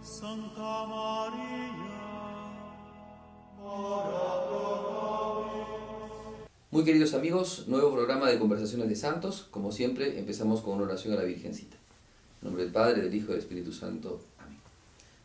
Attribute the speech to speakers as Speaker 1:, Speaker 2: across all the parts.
Speaker 1: Santa María, ora pro nobis.
Speaker 2: Muy queridos amigos, nuevo programa de Conversaciones de Santos. Como siempre, empezamos con una oración a la Virgencita. En nombre del Padre, del Hijo y del Espíritu Santo. Amén.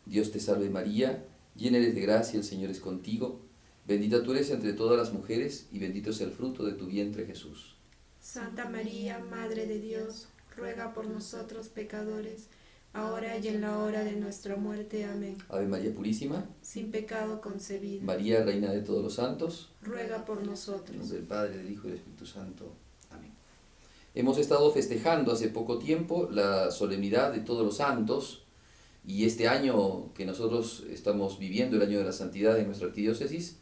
Speaker 2: Dios te salve María, llena eres de gracia, el Señor es contigo. Bendita tú eres entre todas las mujeres y bendito es el fruto de tu vientre Jesús.
Speaker 3: Santa María, Madre de Dios, ruega por nosotros pecadores, ahora y en la hora de nuestra muerte. Amén.
Speaker 2: Ave María Purísima,
Speaker 3: Sin pecado concebida,
Speaker 2: María Reina de todos los santos.
Speaker 3: ruega por
Speaker 2: En
Speaker 3: nosotros.
Speaker 2: nombre del Padre, del Hijo y del Espíritu Santo. Amén. Hemos estado festejando hace poco tiempo la solemnidad de todos los santos, y este año que nosotros estamos viviendo, el año de la santidad en nuestra arquidiócesis,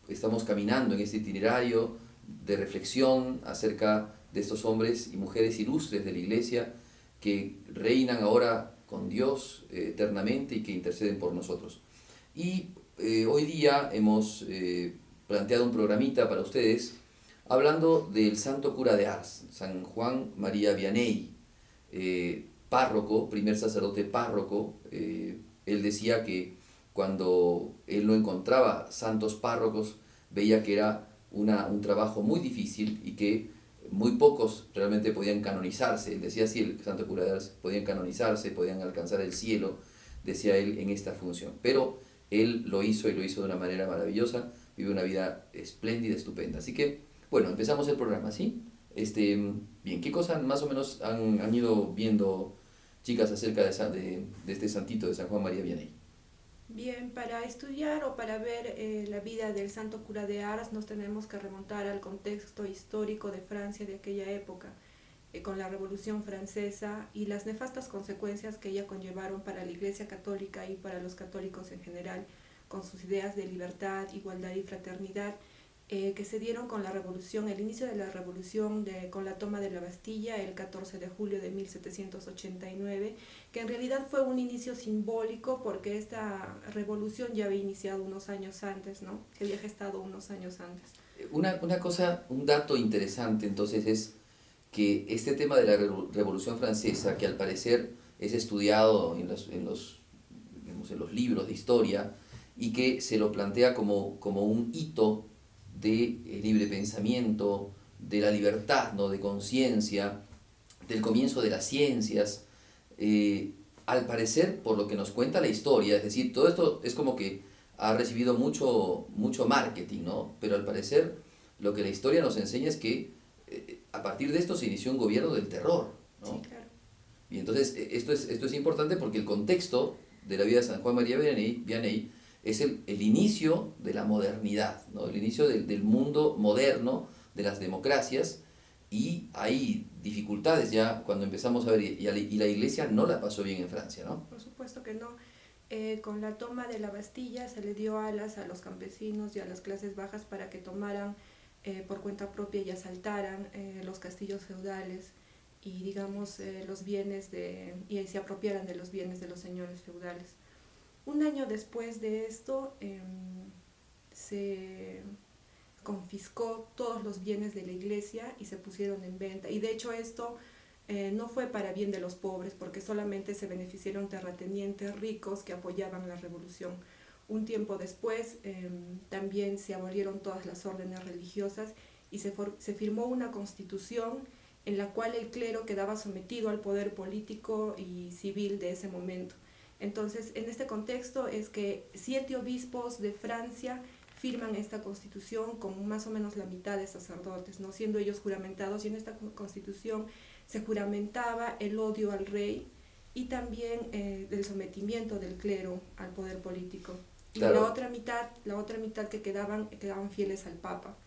Speaker 2: estamos caminando en este itinerario de reflexión acerca de estos hombres y mujeres ilustres de la Iglesia que reinan ahora con Dios eternamente y que interceden por nosotros. Y hoy día hemos planteado un programita para ustedes hablando del santo cura de Ars, San Juan María Vianney, párroco, primer sacerdote párroco. Él decía que cuando él no encontraba santos párrocos, veía que era un trabajo muy difícil y que muy pocos realmente podían canonizarse. Él decía así, el santo cura de Ars, podían canonizarse, podían alcanzar el cielo, decía él, en esta función. Pero él lo hizo y lo hizo de una manera maravillosa, vive una vida espléndida, estupenda. Así que, bueno, empezamos el programa, ¿sí? Bien, ¿qué cosas más o menos han ido viendo, chicas, acerca de este santito de San Juan María Vianney?
Speaker 3: Bien, para estudiar o para ver la vida del santo cura de Ars nos tenemos que remontar al contexto histórico de Francia de aquella época, con la Revolución Francesa y las nefastas consecuencias que ella conllevaron para la Iglesia Católica y para los católicos en general, con sus ideas de libertad, igualdad y fraternidad, que se dieron con la revolución, el inicio de la revolución con la toma de la Bastilla el 14 de julio de 1789, que en realidad fue un inicio simbólico porque esta revolución ya había iniciado unos años antes, ¿no? Que había gestado unos años antes.
Speaker 2: Una cosa, un dato interesante entonces es que este tema de la Revolución Francesa, que al parecer es estudiado digamos, en los libros de historia y que se lo plantea como un hito de libre pensamiento, de la libertad, ¿no? De conciencia, del comienzo de las ciencias, al parecer, por lo que nos cuenta la historia, es decir, todo esto es como que ha recibido mucho marketing, ¿no? Pero al parecer lo que la historia nos enseña es que a partir de esto se inició un gobierno del terror, ¿no?
Speaker 3: Sí, claro.
Speaker 2: Y entonces esto es importante porque el contexto de la vida de San Juan María Vianney es el inicio de la modernidad, ¿no? El inicio del mundo moderno, de las democracias, y hay dificultades ya cuando empezamos a ver, y la Iglesia no la pasó bien en Francia, ¿no?
Speaker 3: Por supuesto que no. Con la toma de la Bastilla se le dio alas a los campesinos y a las clases bajas para que tomaran por cuenta propia y asaltaran los castillos feudales y digamos los bienes y se apropiaran de los bienes de los señores feudales. Un año después de esto se confiscó todos los bienes de la iglesia y se pusieron en venta. Y de hecho esto no fue para bien de los pobres, porque solamente se beneficiaron terratenientes ricos que apoyaban la revolución. Un tiempo después también se abolieron todas las órdenes religiosas y se firmó una constitución en la cual el clero quedaba sometido al poder político y civil de ese momento. Entonces, en este contexto es que 7 obispos de Francia firman esta constitución con más o menos la mitad de sacerdotes, ¿no? Siendo ellos juramentados, y en esta constitución se juramentaba el odio al rey y también el sometimiento del clero al poder político. Y
Speaker 2: claro,
Speaker 3: la otra mitad que quedaban fieles al Papa.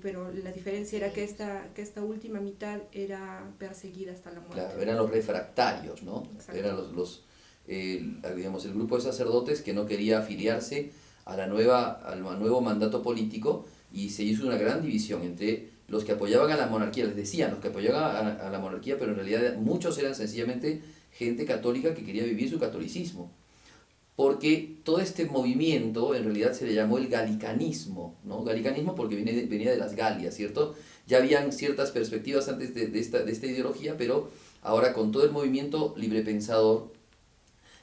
Speaker 3: Pero la diferencia era que esta última mitad era perseguida hasta la muerte.
Speaker 2: Claro, eran los refractarios, ¿no?
Speaker 3: Exacto.
Speaker 2: Eran digamos, el grupo de sacerdotes que no quería afiliarse al nuevo mandato político, y se hizo una gran división entre los que apoyaban a la monarquía. Les decían los que apoyaban a la monarquía, pero en realidad muchos eran sencillamente gente católica que quería vivir su catolicismo. Porque todo este movimiento en realidad se le llamó el galicanismo, ¿no? Galicanismo porque venía de las Galias, ¿cierto? Ya habían ciertas perspectivas antes de esta ideología, pero ahora con todo el movimiento librepensador,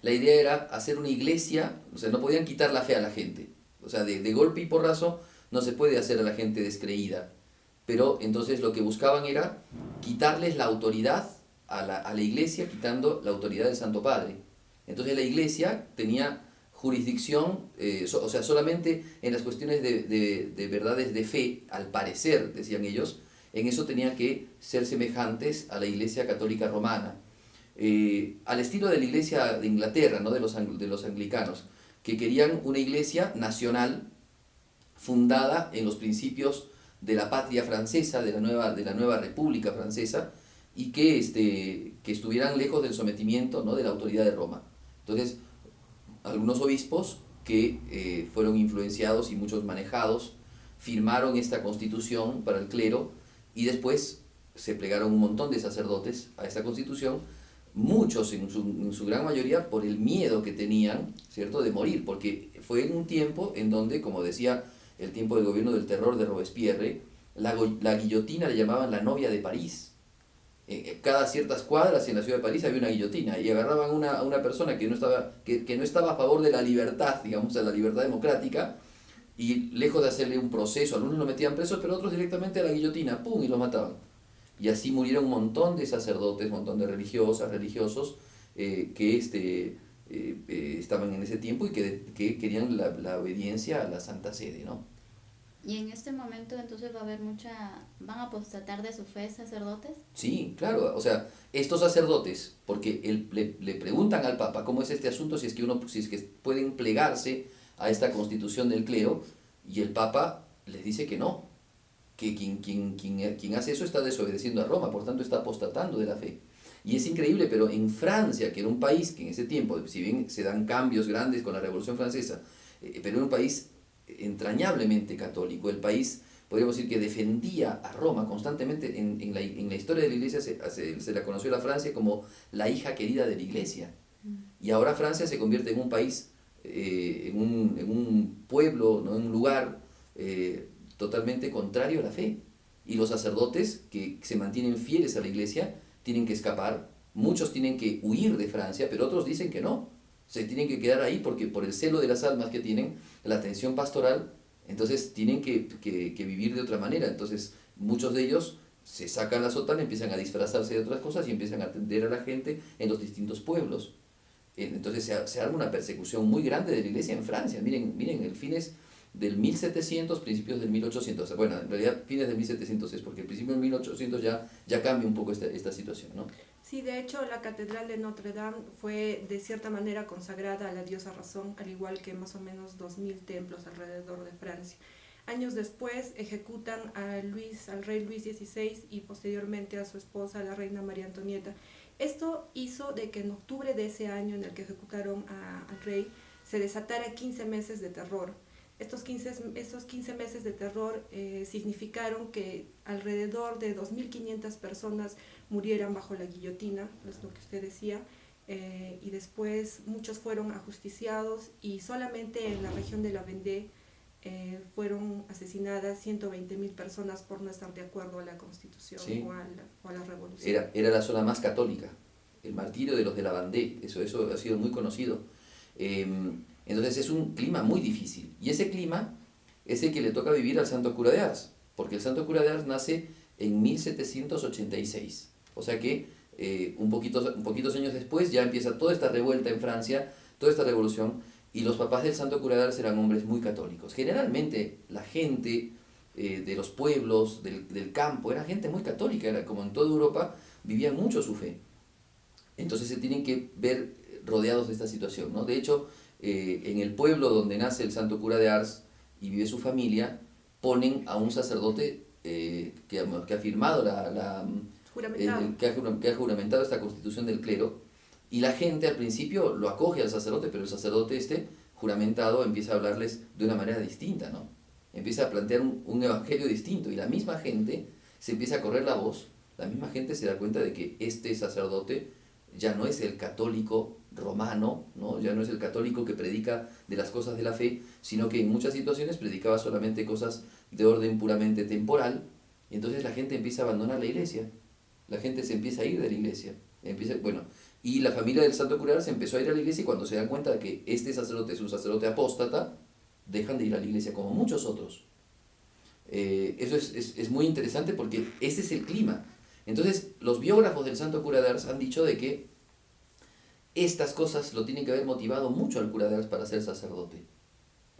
Speaker 2: la idea era hacer una iglesia, o sea, no podían quitar la fe a la gente. O sea, de golpe y porrazo no se puede hacer a la gente descreída. Pero entonces lo que buscaban era quitarles la autoridad a la iglesia, quitando la autoridad del Santo Padre. Entonces la iglesia tenía jurisdicción, o sea, solamente en las cuestiones de verdades de fe, al parecer, decían ellos, en eso tenían que ser semejantes a la iglesia católica romana. Al estilo de la iglesia de Inglaterra, ¿no? de los anglicanos, que querían una iglesia nacional fundada en los principios de la patria francesa, de la nueva República Francesa, y que estuvieran lejos del sometimiento, ¿no? de la autoridad de Roma. Entonces, algunos obispos que fueron influenciados y muchos manejados, firmaron esta constitución para el clero, y después se plegaron un montón de sacerdotes a esta constitución, muchos en su gran mayoría por el miedo que tenían, ¿cierto?, de morir, porque fue en un tiempo en donde, como decía el tiempo del gobierno del terror de Robespierre, la guillotina le llamaban la novia de París. Cada ciertas cuadras en la ciudad de París había una guillotina, y agarraban a una persona que no estaba a favor de la libertad, digamos, de la libertad democrática, y lejos de hacerle un proceso, algunos lo metían presos, pero otros directamente a la guillotina, ¡pum!, y los mataban. Y así murieron un montón de sacerdotes, un montón de religiosos que estaban en ese tiempo y que querían la obediencia a la Santa Sede, ¿no?
Speaker 4: Y en este momento entonces ¿van a apostatar de su fe sacerdotes?
Speaker 2: Sí, claro, o sea, estos sacerdotes, porque le preguntan al Papa cómo es este asunto, si es que pueden plegarse a esta constitución del clero, y el Papa les dice que no, que quien hace eso está desobedeciendo a Roma, por tanto está apostatando de la fe. Y es increíble, pero en Francia, que era un país que en ese tiempo, si bien se dan cambios grandes con la Revolución Francesa, pero era un país entrañablemente católico, el país, podríamos decir, que defendía a Roma constantemente. En la historia de la Iglesia se la conoció a la Francia como la hija querida de la Iglesia. Y ahora Francia se convierte en un país, en un pueblo, ¿no?, en un lugar totalmente contrario a la fe. Y los sacerdotes que se mantienen fieles a la Iglesia tienen que escapar, muchos tienen que huir de Francia, pero otros dicen que no, se tienen que quedar ahí porque por el celo de las almas que tienen, la atención pastoral, entonces tienen que vivir de otra manera. Entonces muchos de ellos se sacan la sotana, empiezan a disfrazarse de otras cosas y empiezan a atender a la gente en los distintos pueblos. Entonces se arma una persecución muy grande de la Iglesia en Francia. Miren, el fines del 1700, principios del 1800, bueno, en realidad fines del 1700 es porque al principio del 1800 ya cambia un poco esta situación, ¿no?
Speaker 3: Sí, de hecho la Catedral de Notre Dame fue de cierta manera consagrada a la diosa Razón, al igual que más o menos 2000 templos alrededor de Francia. Años después ejecutan al rey Luis XVI y posteriormente a su esposa, la reina María Antonieta. Esto hizo de que en octubre de ese año en el que ejecutaron al rey se desatara 15 meses de terror. Estos 15 meses de terror significaron que alrededor de 2.500 personas murieran bajo la guillotina, es lo que usted decía, y después muchos fueron ajusticiados, y solamente en la región de la Vendée fueron asesinadas 120.000 personas por no estar de acuerdo a la Constitución, sí, o a la revolución.
Speaker 2: Era la zona más católica, el martirio de los de la Vendée, eso ha sido muy conocido. Entonces es un clima muy difícil, y ese clima es el que le toca vivir al Santo Cura de Ars, porque el Santo Cura de Ars nace en 1786, o sea que un poquitos años después ya empieza toda esta revuelta en Francia, toda esta revolución, y los papás del Santo Cura de Ars eran hombres muy católicos. Generalmente la gente de los pueblos, del campo, era gente muy católica, era como en toda Europa, vivían mucho su fe. Entonces se tienen que ver rodeados de esta situación, ¿no? De hecho, en el pueblo donde nace el Santo Cura de Ars y vive su familia, ponen a un sacerdote que ha firmado que ha juramentado esta constitución del clero, y la gente al principio lo acoge al sacerdote, pero el sacerdote juramentado empieza a hablarles de una manera distinta, ¿no? Empieza a plantear un evangelio distinto, y la misma gente se empieza a correr la voz, la misma gente se da cuenta de que este sacerdote ya no es el católico romano, ¿no? Ya no es el católico que predica de las cosas de la fe, sino que en muchas situaciones predicaba solamente cosas de orden puramente temporal, y entonces la gente empieza a abandonar la iglesia, la gente se empieza a ir de la iglesia, Y la familia del santo cura de Ars empezó a ir a la iglesia y cuando se dan cuenta de que este sacerdote es un sacerdote apóstata, dejan de ir a la iglesia como muchos otros. Eso es muy interesante porque ese es el clima. Entonces, los biógrafos del santo cura de Ars han dicho de que estas cosas lo tienen que haber motivado mucho al cura de Ars para ser sacerdote.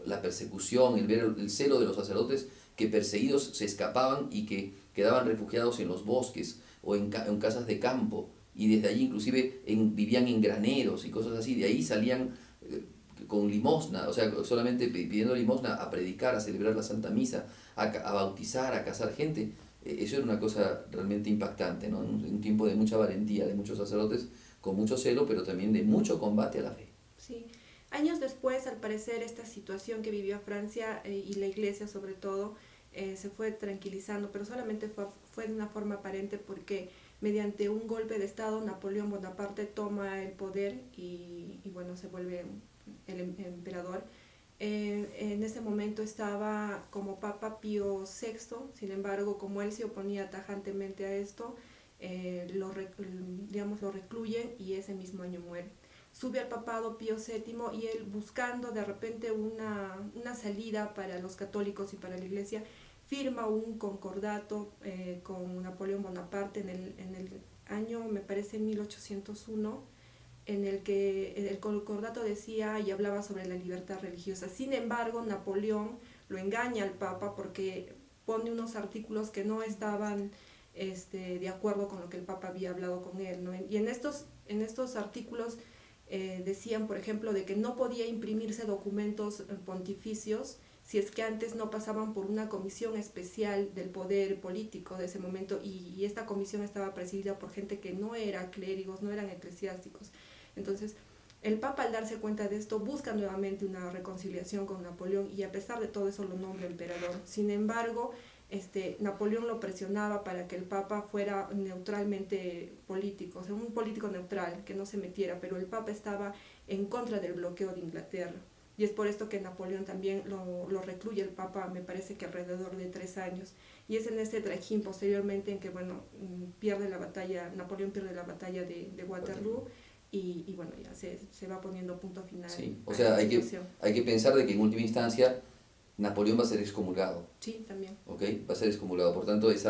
Speaker 2: La persecución, el ver el celo de los sacerdotes que perseguidos se escapaban y que quedaban refugiados en los bosques o en casas de campo, y desde allí inclusive vivían en graneros y cosas así. De ahí salían con limosna, o sea, solamente pidiendo limosna a predicar, a celebrar la Santa Misa, a bautizar, a casar gente. Eso era una cosa realmente impactante, ¿no? Un tiempo de mucha valentía de muchos sacerdotes, con mucho celo, pero también de mucho combate a la fe.
Speaker 3: Sí. Años después, al parecer, esta situación que vivió Francia y la Iglesia sobre todo, se fue tranquilizando, pero solamente fue de una forma aparente porque mediante un golpe de Estado Napoleón Bonaparte toma el poder y bueno, se vuelve el emperador. En ese momento estaba como Papa Pío VI, sin embargo, como él se oponía tajantemente a esto, lo recluyen y ese mismo año muere. Sube al papado Pío VII y él, buscando de repente una salida para los católicos y para la Iglesia, firma un concordato con Napoleón Bonaparte en el año, me parece, 1801, en el que el concordato decía y hablaba sobre la libertad religiosa. Sin embargo, Napoleón lo engaña al Papa porque pone unos artículos que no estaban de acuerdo con lo que el Papa había hablado con él, ¿no? Y en estos artículos decían, por ejemplo, de que no podía imprimirse documentos pontificios si es que antes no pasaban por una comisión especial del poder político de ese momento, y esta comisión estaba presidida por gente que no eran clérigos, no eran eclesiásticos. Entonces, el Papa, al darse cuenta de esto, busca nuevamente una reconciliación con Napoleón y a pesar de todo eso lo nombra emperador. Sin embargo, Napoleón lo presionaba para que el Papa fuera neutralmente político, o sea, un político neutral, que no se metiera, pero el Papa estaba en contra del bloqueo de Inglaterra. Y es por esto que Napoleón también lo recluye el Papa, me parece que alrededor de 3 años. Y es en ese trajín posteriormente en que, bueno, Napoleón pierde la batalla de Waterloo y bueno, ya se va poniendo punto final.
Speaker 2: Sí, o sea, hay que pensar de que en última instancia Napoleón va a ser excomulgado.
Speaker 3: Sí, también.
Speaker 2: ¿Ok? Va a ser excomulgado. Por tanto, ese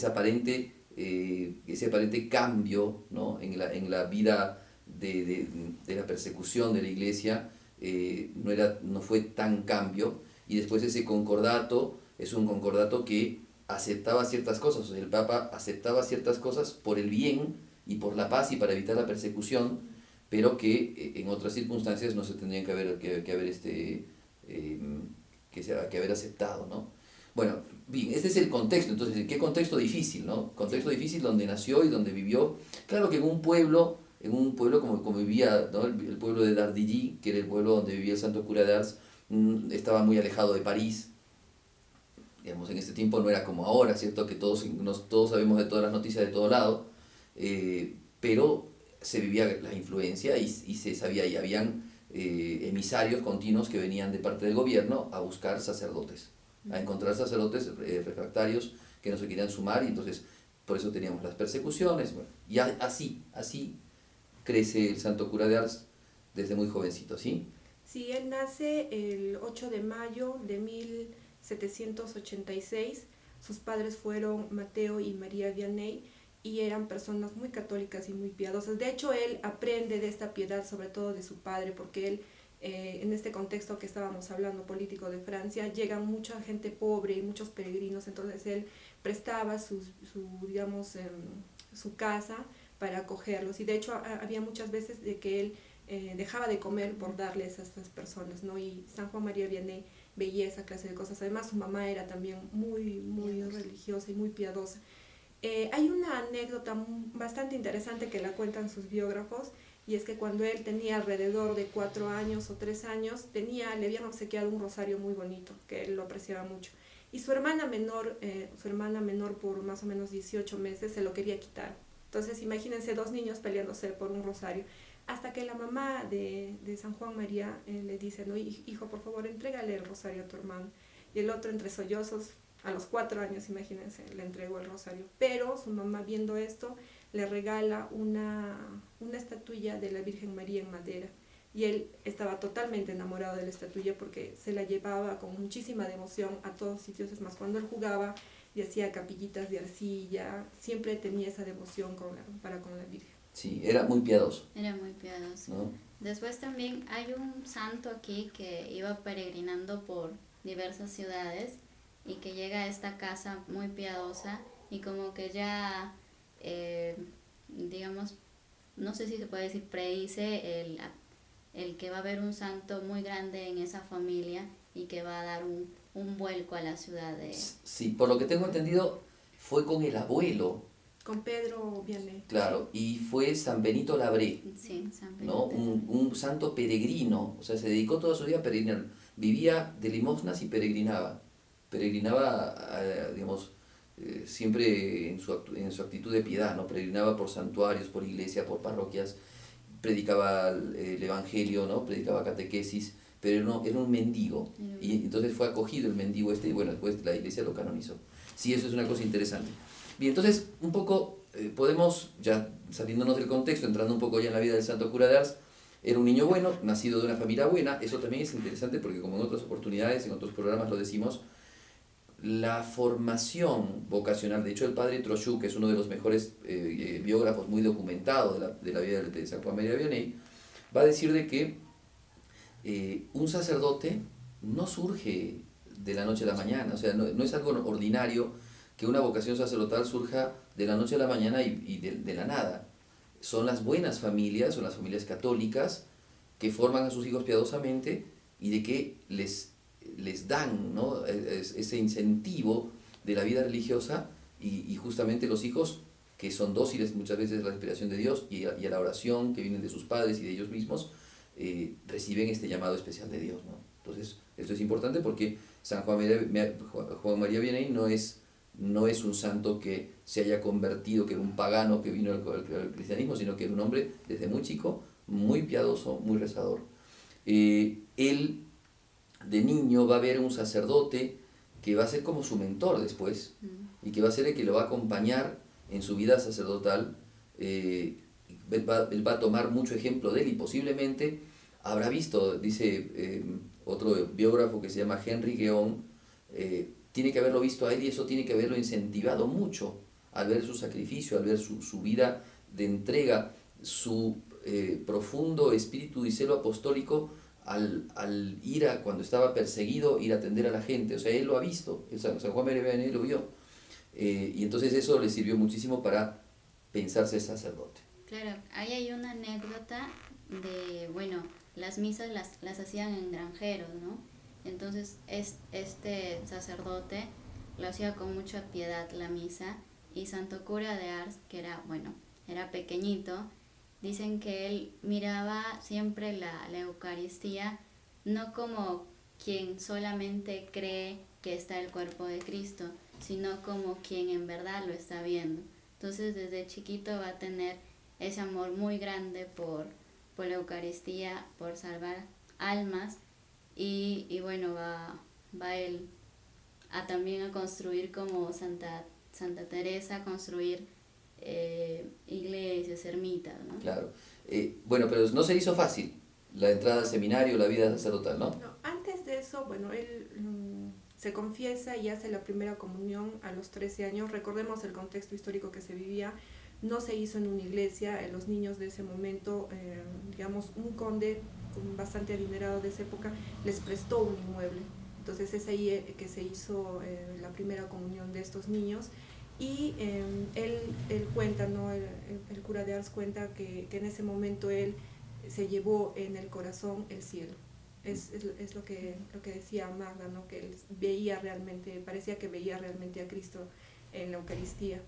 Speaker 2: aparente cambio, ¿no? en la vida de la persecución de la Iglesia no fue tan cambio. Y después ese concordato es un concordato que aceptaba ciertas cosas. O sea, el Papa aceptaba ciertas cosas por el bien y por la paz y para evitar la persecución, pero que en otras circunstancias no se tendrían que haber aceptado, ¿no? Bueno, bien, este es el contexto. Entonces, ¿en qué contexto difícil, no? Contexto difícil donde nació y donde vivió. Claro que en un pueblo como vivía, ¿no? el pueblo de Dardilly, que era el pueblo donde vivía el santo cura de Ars, estaba muy alejado de París. Digamos, en este tiempo no era como ahora, ¿cierto? Que todos sabemos de todas las noticias de todo lado, pero se vivía la influencia y se sabía, y habían emisarios continuos que venían de parte del gobierno a buscar sacerdotes, a encontrar sacerdotes refractarios que no se querían sumar, y entonces por eso teníamos las persecuciones. Bueno, y así crece el santo cura de Ars desde muy jovencito, ¿sí?
Speaker 3: Sí, él nace el 8 de mayo de 1786. Sus padres fueron Mateo y María Vianney y eran personas muy católicas y muy piadosas. De hecho, él aprende de esta piedad, sobre todo de su padre, porque él, en este contexto que estábamos hablando, político de Francia, llega mucha gente pobre y muchos peregrinos, entonces él prestaba su casa para acogerlos, y de hecho había muchas veces de que él dejaba de comer por darles a estas personas, ¿no? Y San Juan María Vianney veía esa clase de cosas. Además, su mamá era también muy religiosa y muy piadosa. Hay una anécdota bastante interesante que la cuentan sus biógrafos, y es que cuando él tenía alrededor de 4 años o 3 años, le habían obsequiado un rosario muy bonito, que él lo apreciaba mucho. Y su hermana menor por más o menos 18 meses se lo quería quitar. Entonces, imagínense 2 niños peleándose por un rosario. Hasta que la mamá de San Juan María le dice, no, hijo, por favor, entrégale el rosario a tu hermano. Y el otro, entre sollozos, a los 4 años, imagínense, le entregó el rosario. Pero su mamá, viendo esto, le regala una estatuilla de la Virgen María en madera. Y él estaba totalmente enamorado de la estatuilla porque se la llevaba con muchísima devoción a todos sitios. Es más, cuando él jugaba y hacía capillitas de arcilla, siempre tenía esa devoción para con la Virgen.
Speaker 2: Sí, era muy piadoso,
Speaker 4: Era muy piadoso.
Speaker 2: ¿no?
Speaker 4: Después también hay un santo aquí que iba peregrinando por diversas ciudades y que llega a esta casa muy piadosa y como que ya, digamos, no sé si se puede decir, predice el que va a haber un santo muy grande en esa familia y que va a dar un vuelco a la ciudad de...
Speaker 2: Sí, por lo que tengo entendido, fue con el abuelo,
Speaker 3: Con Pedro viene.
Speaker 2: claro, y fue San Benito Labré,
Speaker 4: Sí, San
Speaker 2: ¿no?
Speaker 4: Benito.
Speaker 2: Un santo peregrino, o sea, se dedicó toda su vida a peregrinar. Vivía de limosnas y peregrinaba. Peregrinaba, digamos, siempre en su actitud de piedad, ¿no? Peregrinaba por santuarios, por iglesias, por parroquias, predicaba el evangelio, ¿no? Predicaba catequesis, pero no, era un mendigo. Y entonces fue acogido el mendigo este y bueno, después la iglesia lo canonizó. Sí, eso es una cosa interesante. Bien, entonces un poco podemos, ya saliéndonos del contexto, entrando un poco ya en la vida del santo cura de Ars, era un niño bueno, nacido de una familia buena. Eso también es interesante porque como en otras oportunidades, en otros programas lo decimos, la formación vocacional, de hecho el padre Trochu, que es uno de los mejores biógrafos muy documentados de la vida de San Juan María Vianney, va a decir de que un sacerdote no surge de la noche a la mañana, o sea, no es algo ordinario que una vocación sacerdotal surja de la noche a la mañana y de la nada. Son las buenas familias, son las familias católicas que forman a sus hijos piadosamente y de que les dan, ¿no? Ese incentivo de la vida religiosa y justamente los hijos que son dóciles muchas veces a la inspiración de Dios y a la oración que vienen de sus padres y de ellos mismos, reciben este llamado especial de Dios, ¿no? Entonces, esto es importante porque San Juan María Vianney no es un santo que se haya convertido, que era un pagano que vino al cristianismo, sino que era un hombre desde muy chico, muy piadoso, muy rezador. Él de niño va a ver un sacerdote que va a ser como su mentor después y que va a ser el que lo va a acompañar en su vida sacerdotal. Él va a tomar mucho ejemplo de él y posiblemente habrá visto, dice otro biógrafo que se llama Henry Gueón, tiene que haberlo visto a él y eso tiene que haberlo incentivado mucho al ver su sacrificio, al ver su vida de entrega, su profundo espíritu y celo apostólico al ir cuando estaba perseguido, ir a atender a la gente. O sea, él lo ha visto, San Juan María Vianney lo vio. Y entonces eso le sirvió muchísimo para pensarse sacerdote.
Speaker 4: Claro, ahí hay una anécdota de, bueno, las misas las hacían en granjeros, ¿no? Entonces este sacerdote lo hacía con mucha piedad la misa y Santo Cura de Ars, que era pequeñito, dicen que él miraba siempre la Eucaristía no como quien solamente cree que está el cuerpo de Cristo, sino como quien en verdad lo está viendo. Entonces desde chiquito va a tener ese amor muy grande por la Eucaristía, por salvar almas y bueno, va él también a construir como Santa Teresa, construir iglesias, ermitas, ¿no?
Speaker 2: Claro. Bueno, pero no se hizo fácil la entrada al seminario, la vida sacerdotal, ¿no?
Speaker 3: No, antes de eso, bueno, él se confiesa y hace la primera comunión a los 13 años. Recordemos el contexto histórico que se vivía. No se hizo en una iglesia. Los niños de ese momento, digamos, un conde bastante adinerado de esa época les prestó un inmueble. Entonces es ahí que se hizo la primera comunión de estos niños. Y él cuenta, ¿no? El cura de Ars cuenta que en ese momento él se llevó en el corazón el cielo. Es lo que decía Magda, ¿no? Que él veía realmente, parecía que veía realmente a Cristo en la Eucaristía.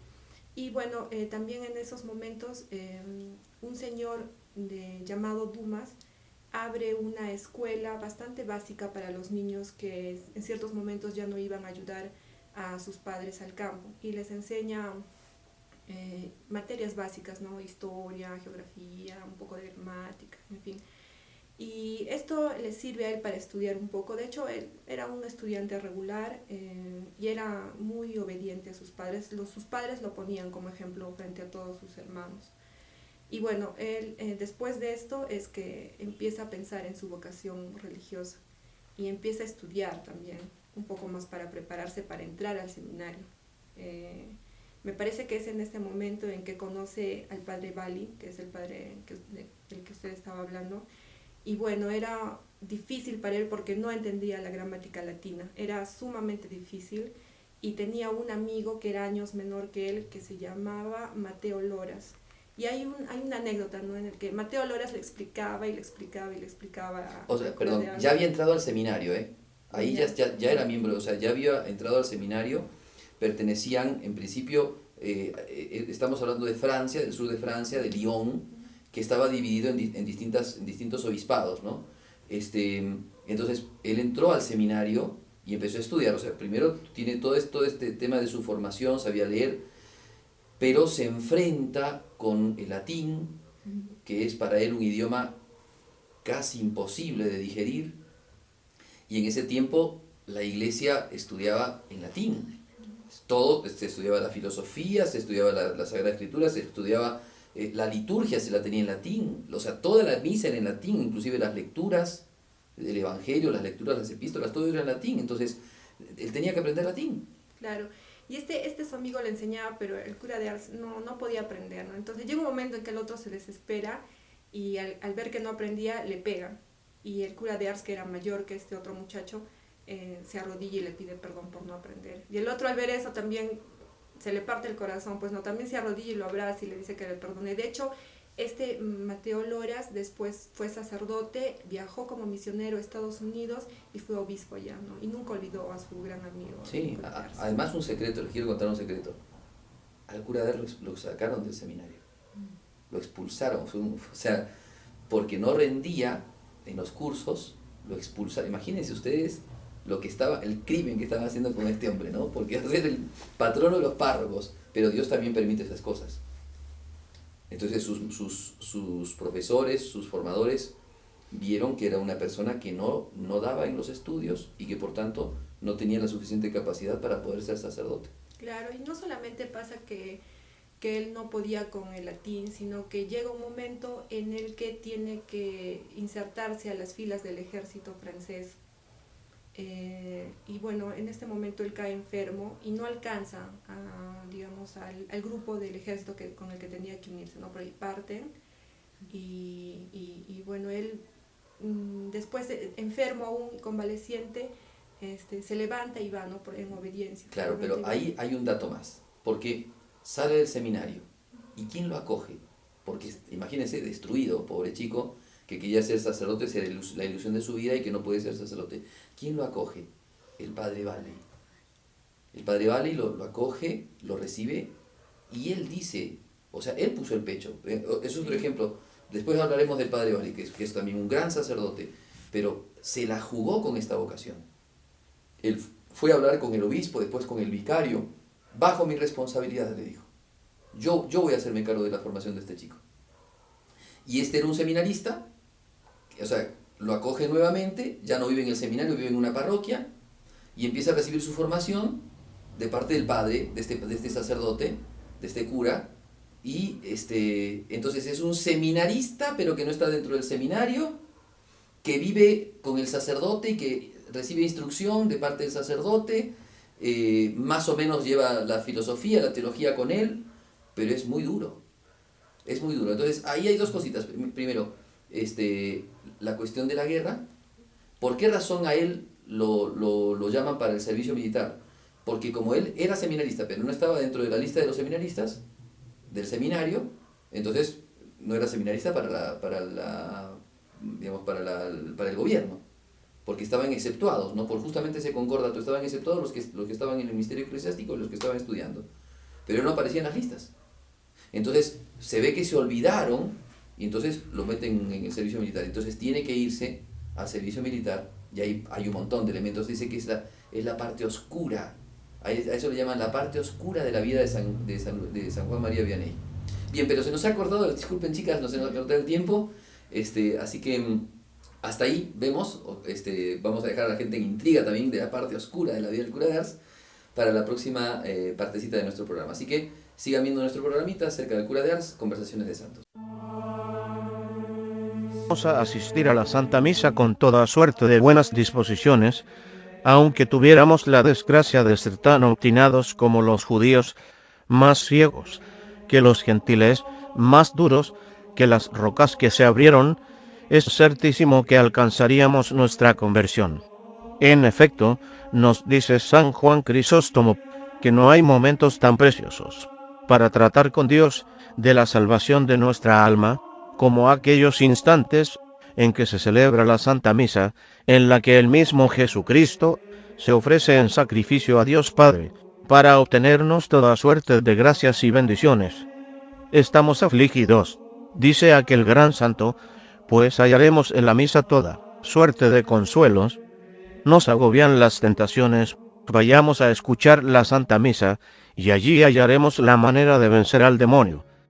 Speaker 3: Y bueno, también en esos momentos un señor llamado Dumas abre una escuela bastante básica para los niños que en ciertos momentos ya no iban a ayudar a sus padres al campo y les enseña materias básicas, ¿no? Historia, geografía, un poco de gramática, en fin. Y esto le sirve a él para estudiar un poco. De hecho, él era un estudiante regular y era muy obediente a sus padres. Sus padres lo ponían como ejemplo frente a todos sus hermanos. Y bueno, él después de esto es que empieza a pensar en su vocación religiosa y empieza a estudiar también un poco más para prepararse para entrar al seminario. Me parece que es en este momento en que conoce al padre Bali, que es el padre del que usted estaba hablando. Y bueno, era difícil para él porque no entendía la gramática latina, era sumamente difícil, y tenía un amigo que era años menor que él, que se llamaba Mateo Loras. Y hay una anécdota, ¿no?, en el que Mateo Loras le explicaba y le explicaba y le explicaba.
Speaker 2: O sea, perdón, ya había entrado al seminario, ¿eh? Ahí ya era miembro, o sea, ya había entrado al seminario, pertenecían, en principio, estamos hablando de Francia, del sur de Francia, de Lyon, que estaba dividido en distintos obispados, ¿no? Entonces, él entró al seminario y empezó a estudiar. O sea, primero tiene todo este tema de su formación, sabía leer, pero se enfrenta con el latín, que es para él un idioma casi imposible de digerir, y en ese tiempo la iglesia estudiaba en latín. Todo, se estudiaba la filosofía, se estudiaba la Sagrada Escritura, se estudiaba la liturgia, se la tenía en latín, o sea, toda la misa era en latín, inclusive las lecturas del Evangelio, las lecturas, las epístolas, todo era en latín. Entonces él tenía que aprender latín.
Speaker 3: Claro, y su amigo le enseñaba, pero el cura de Ars no podía aprender, ¿no? Entonces llega un momento en que el otro se desespera y al ver que no aprendía, le pega. Y el cura de Ars, que era mayor que este otro muchacho, se arrodilla y le pide perdón por no aprender. Y el otro, al ver eso, también se le parte el corazón, pues no, también se arrodilla y lo abraza y le dice que le perdone. De hecho, Mateo Loras después fue sacerdote, viajó como misionero a Estados Unidos y fue obispo allá, ¿no? Y nunca olvidó a su gran amigo.
Speaker 2: Sí, además un secreto, les quiero contar un secreto. Al cura de Ars lo sacaron del seminario, lo expulsaron, o sea, porque no rendía en los cursos, lo expulsaron. Imagínense ustedes el crimen que estaban haciendo con este hombre, ¿no? Porque va a ser el patrono de los párrocos, pero Dios también permite esas cosas. Entonces sus profesores, sus formadores, vieron que era una persona que no daba en los estudios y que por tanto no tenía la suficiente capacidad para poder ser sacerdote.
Speaker 3: Claro, y no solamente pasa que él no podía con el latín, sino que llega un momento en el que tiene que insertarse a las filas del ejército francés. Y bueno, en este momento él cae enfermo y no alcanza al grupo del ejército con el que tenía que unirse, ¿no? Por ahí parten y bueno, él después enfermo aún, convaleciente, se levanta y va, ¿no?, en obediencia.
Speaker 2: Claro, pero ahí hay un dato más, porque sale del seminario, ¿y quién lo acoge? Porque imagínense, destruido, pobre chico, que quería ser sacerdote, ser la ilusión de su vida y que no puede ser sacerdote. ¿Quién lo acoge? El padre Bali. El padre Bali lo acoge, lo recibe, y él dice, o sea, él puso el pecho. Es otro ejemplo. Después hablaremos del padre Bali, que es también un gran sacerdote, pero se la jugó con esta vocación. Él fue a hablar con el obispo, después con el vicario. Bajo mi responsabilidad, le dijo. Yo voy a hacerme cargo de la formación de este chico. Y era un seminarista, o sea, lo acoge nuevamente, ya no vive en el seminario, vive en una parroquia, y empieza a recibir su formación de parte del padre, de este sacerdote, de este cura, y entonces es un seminarista, pero que no está dentro del seminario, que vive con el sacerdote y que recibe instrucción de parte del sacerdote, más o menos lleva la filosofía, la teología con él, pero es muy duro. Es muy duro. Entonces, ahí hay dos cositas. Primero, la cuestión de la guerra. ¿Por qué razón a él lo llaman para el servicio militar? Porque como él era seminarista, pero no estaba dentro de la lista de los seminaristas del seminario, entonces no era seminarista para el gobierno, porque estaban exceptuados, ¿no? Por justamente ese concordato, estaban exceptuados los que estaban en el ministerio eclesiástico y los que estaban estudiando. Pero él no aparecía en las listas. Entonces se ve que se olvidaron y entonces lo meten en el servicio militar. Entonces tiene que irse al servicio militar y ahí hay un montón de elementos. Dice que es la parte oscura. A eso le llaman la parte oscura de la vida de San Juan María Vianney. Bien, pero se nos ha cortado, disculpen chicas, no se nos ha cortado el tiempo, así que hasta ahí vemos, vamos a dejar a la gente en intriga también de la parte oscura de la vida del cura de Ars para la próxima partecita de nuestro programa. Así que sigan viendo nuestro programita acerca del cura de Ars, Conversaciones de Santos.
Speaker 5: Vamos a asistir a la Santa Misa con toda suerte de buenas disposiciones, aunque tuviéramos la desgracia de ser tan obstinados como los judíos, más ciegos que los gentiles, más duros que las rocas que se abrieron, es certísimo que alcanzaríamos nuestra conversión. En efecto, nos dice San Juan Crisóstomo que no hay momentos tan preciosos para tratar con Dios de la salvación de nuestra alma como aquellos instantes en que se celebra la Santa Misa, en la que el mismo Jesucristo se ofrece en sacrificio a Dios Padre, para obtenernos toda suerte de gracias y bendiciones. Estamos afligidos, dice aquel gran santo, pues hallaremos en la misa toda suerte de consuelos. Nos agobian las tentaciones, vayamos a escuchar la Santa Misa, y allí hallaremos la manera de vencer al demonio.